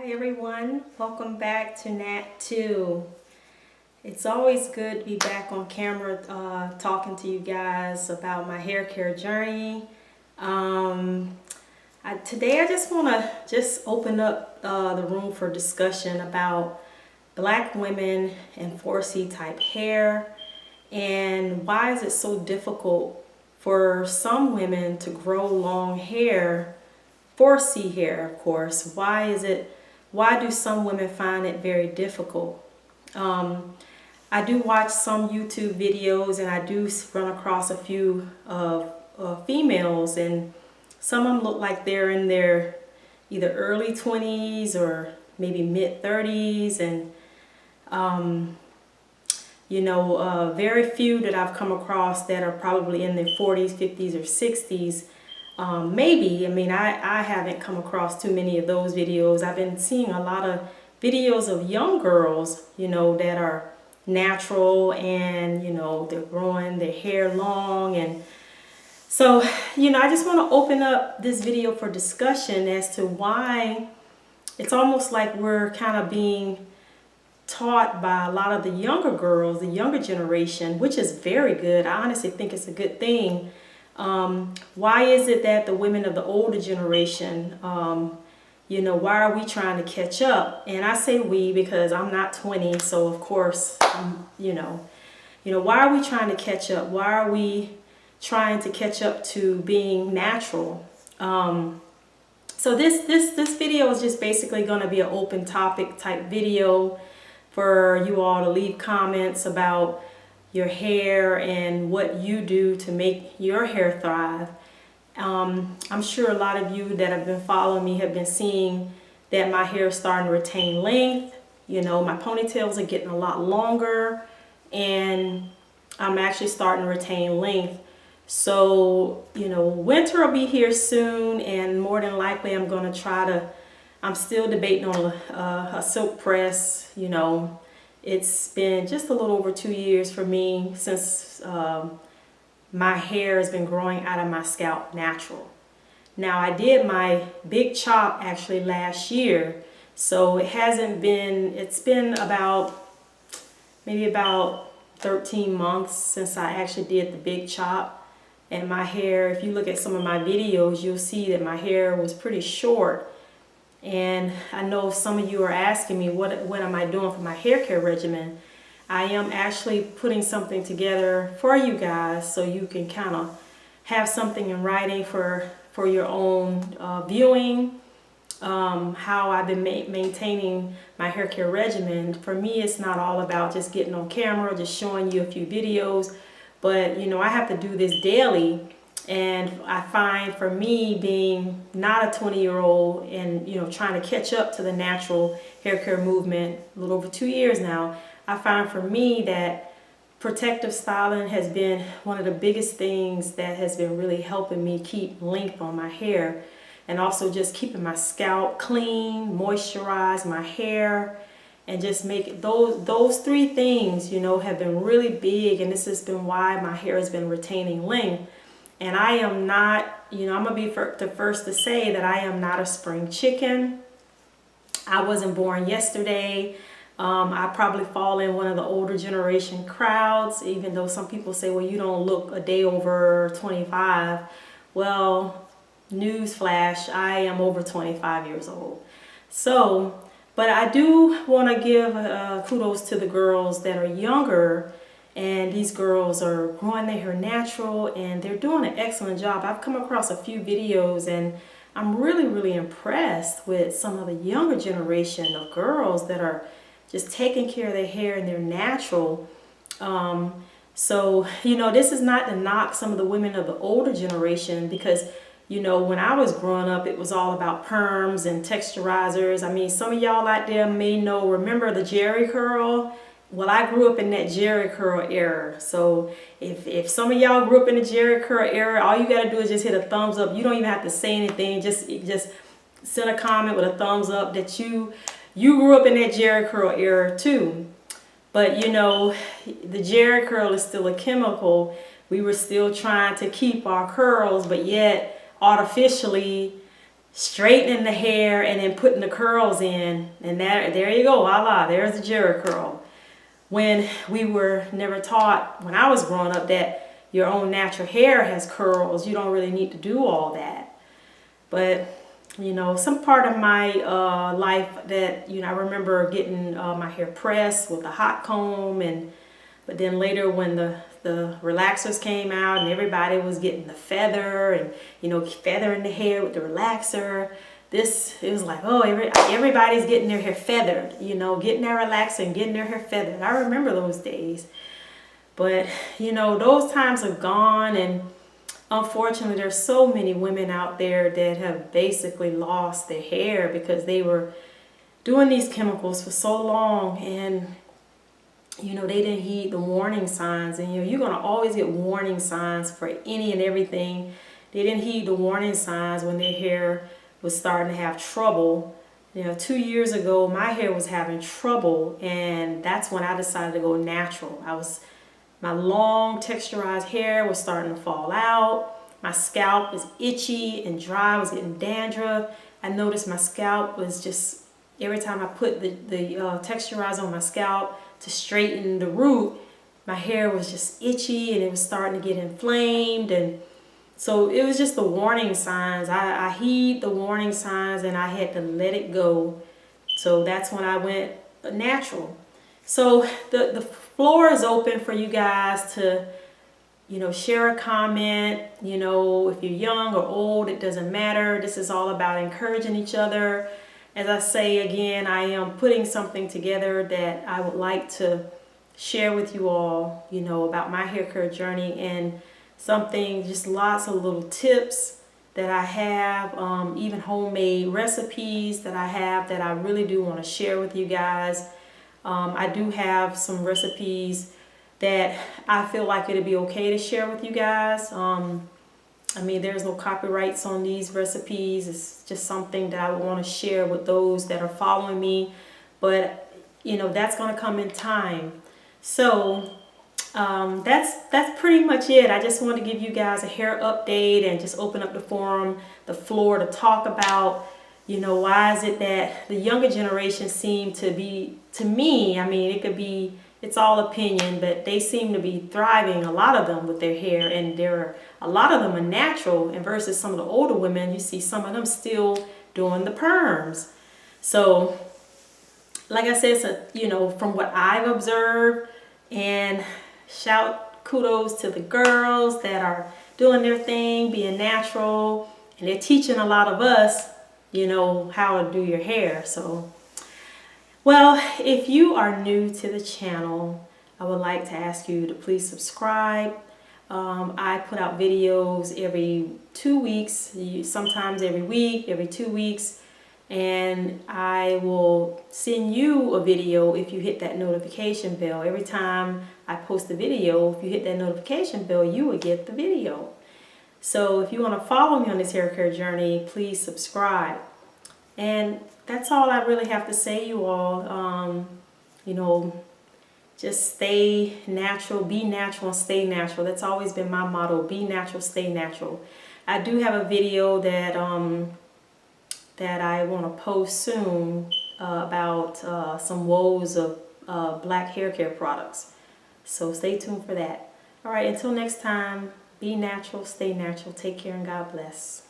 Hi everyone, welcome back to Nat 2. It's always good to be back on camera talking to you guys about my hair care journey. Today I just want to open up the room for discussion about black women and 4C type hair, and why is it so difficult for some women to grow long hair, 4C hair of course. Why do some women find it very difficult? I do watch some YouTube videos, and I do run across a few females, and some of them look like they're in their either early 20s or maybe mid 30s, and very few that I've come across that are probably in their 40s, 50s, or 60s. I haven't come across too many of those videos. I've been seeing a lot of videos of young girls, that are natural, and, they're growing their hair long. And so, I just want to open up this video for discussion as to why it's almost like we're kind of being taught by a lot of the younger girls, the younger generation, which is very good. I honestly think it's a good thing. Why is it that the women of the older generation, why are we trying to catch up? And I say we because I'm not 20, so of course, why are we trying to catch up? Why are we trying to catch up to being natural? So this video is just basically going to be an open topic type video for you all to leave comments about your hair and what you do to make your hair thrive. I'm sure a lot of you that have been following me have been seeing that my hair is starting to retain length. My ponytails are getting a lot longer, and I'm actually starting to retain length. So, winter will be here soon, and more than likely I'm still debating on a silk press. It's been just a little over 2 years for me since my hair has been growing out of my scalp natural. Now, I did my big chop actually last year, so it's been maybe about 13 months since I actually did the big chop. And my hair, if you look at some of my videos, you'll see that my hair was pretty short. And I know some of you are asking me, what am I doing for my hair care regimen? I am actually putting something together for you guys so you can kind of have something in writing for your own viewing, how I've been maintaining my hair care regimen. For me, it's not all about just getting on camera, just showing you a few videos, but I have to do this daily. And I find for me, being not a 20-year-old and trying to catch up to the natural hair care movement a little over 2 years now, I find for me that protective styling has been one of the biggest things that has been really helping me keep length on my hair, and also just keeping my scalp clean, moisturize my hair, and just make those three things have been really big. And this has been why my hair has been retaining length. And I am not, I'm going to be the first to say that I am not a spring chicken. I wasn't born yesterday. I probably fall in one of the older generation crowds, even though some people say, well, you don't look a day over 25. Well, newsflash, I am over 25 years old. So, but I do want to give kudos to the girls that are younger. And these girls are growing their hair natural, and they're doing an excellent job. I've come across a few videos, and I'm really, really impressed with some of the younger generation of girls that are just taking care of their hair, and they're natural. So, this is not to knock some of the women of the older generation, because, when I was growing up, it was all about perms and texturizers. I mean, some of y'all out there may remember the Jerry curl. Well, I grew up in that Jerry curl era. So if some of y'all grew up in the Jerry curl era, all you got to do is just hit a thumbs up. You don't even have to say anything. Just send a comment with a thumbs up that you grew up in that Jerry curl era too. But the Jerry curl is still a chemical. We were still trying to keep our curls, but yet artificially straightening the hair and then putting the curls in, and there you go, voila, there's the Jerry curl. When we were never taught, when I was growing up, that your own natural hair has curls, you don't really need to do all that. But you know, some part of my life that, you know, I remember getting my hair pressed with a hot comb, but then later when the relaxers came out and everybody was getting the feather and, you know, feathering the hair with the relaxer, it was like, oh, everybody's getting their hair feathered, you know, getting their relaxer and getting their hair feathered. I remember those days. But, you know, those times are gone, and unfortunately, there's so many women out there that have basically lost their hair because they were doing these chemicals for so long, and you know, they didn't heed the warning signs. And you know, you're gonna always get warning signs for any and everything. They didn't heed the warning signs when their hair was starting to have trouble. You know, 2 years ago, my hair was having trouble, and that's when I decided to go natural. My long texturized hair was starting to fall out. My scalp was itchy and dry. I was getting dandruff. I noticed my scalp was just, every time I put the texturizer on my scalp to straighten the root, my hair was just itchy and it was starting to get inflamed. And so it was just the warning signs. I heed the warning signs, and I had to let it go. So that's when I went natural. So the floor is open for you guys to, you know, share a comment. You know, if you're young or old, it doesn't matter. This is all about encouraging each other. As I say again, I am putting something together that I would like to share with you all, you know, about my hair care journey, and something, just lots of little tips that I have, even homemade recipes that I have that I really do want to share with you guys. I do have some recipes that I feel like it'd be okay to share with you guys. I mean, there's no copyrights on these recipes. It's just something that I would want to share with those that are following me. But, you know, that's going to come in time. So that's pretty much it. I just want to give you guys a hair update and just open up the forum, the floor, to talk about, you know, why is it that the younger generation seem to be, to me, I mean, it could be, it's all opinion, but they seem to be thriving, a lot of them, with their hair, and a lot of them are natural, and versus some of the older women, you see some of them still doing the perms. So, like I said, so, you know, from what I've observed, and kudos to the girls that are doing their thing, being natural, and they're teaching a lot of us, you know, how to do your hair. So, well, if you are new to the channel, I would like to ask you to please subscribe. I put out videos every 2 weeks, sometimes every week, every 2 weeks, and I will send you a video if you hit that notification bell. Every time I post a video, if you hit that notification bell, you will get the video. So if you want to follow me on this hair care journey, please subscribe. And that's all I really have to say, you all. You know, just stay natural, be natural, and stay natural. That's always been my motto: be natural, stay natural. I do have a video that that I want to post soon about some woes of black hair care products. So stay tuned for that. All right, until next time, be natural, stay natural. Take care, and God bless.